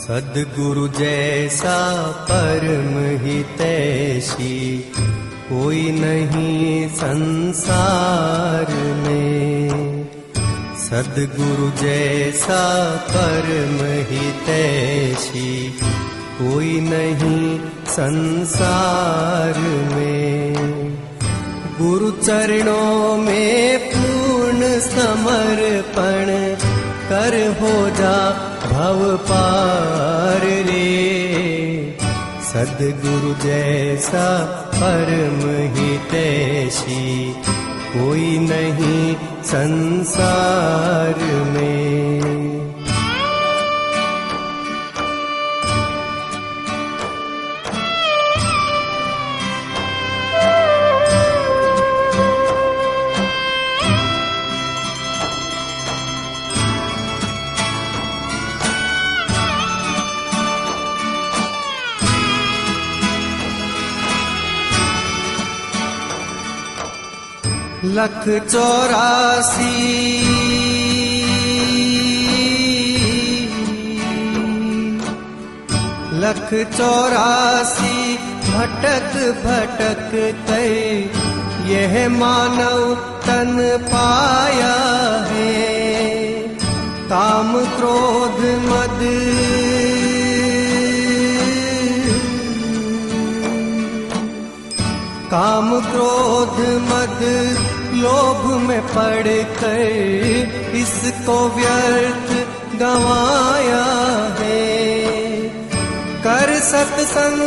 सद्गुरु जैसा परम हितैषी कोई नहीं संसार में। सद्गुरु जैसा परम हितैषी कोई नहीं संसार में। गुरु चरणों में पूर्ण समर्पण कर हो जा भव पार रे। सद्गुरु जैसा परम हितैषी कोई नहीं संसार में। लख 84 लख 84 भटक भटक कर यह मानव तन पाया है। काम क्रोध मद काम क्रोध मद लोभ में पड़कर इसको व्यर्थ गंवाया है। कर सत्संग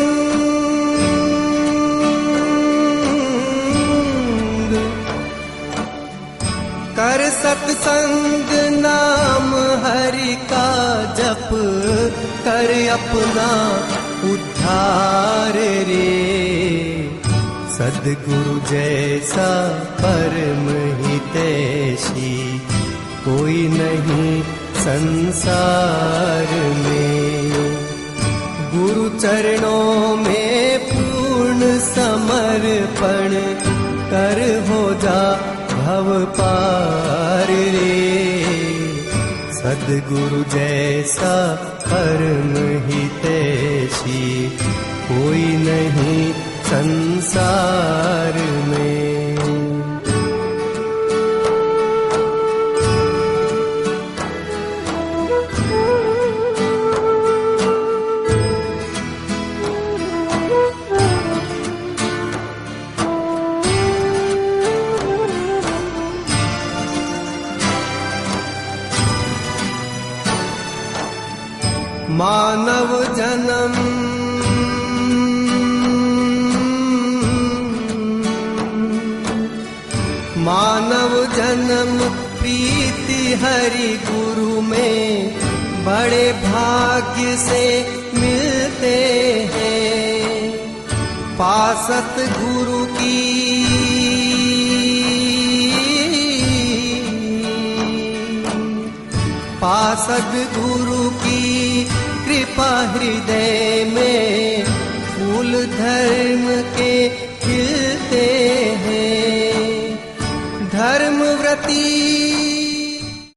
कर सत्संग नाम हरि का जप कर अपना उद्धार रे। सद्गुरु जैसा परम हितैषी कोई नहीं संसार में। गुरु चरणों में पूर्ण समर्पण कर हो जा भव पार रे। सद्गुरु जैसा परम हितैषी कोई नहीं संसार में। मानव जन्म मानव जन्म प्रीति हरि गुरु में बड़े भाग्य से मिलते हैं। पासत गुरु की पासद गुरु की कृपा हृदय में फूल धर्म के खिलते हैं। धर्मव्रती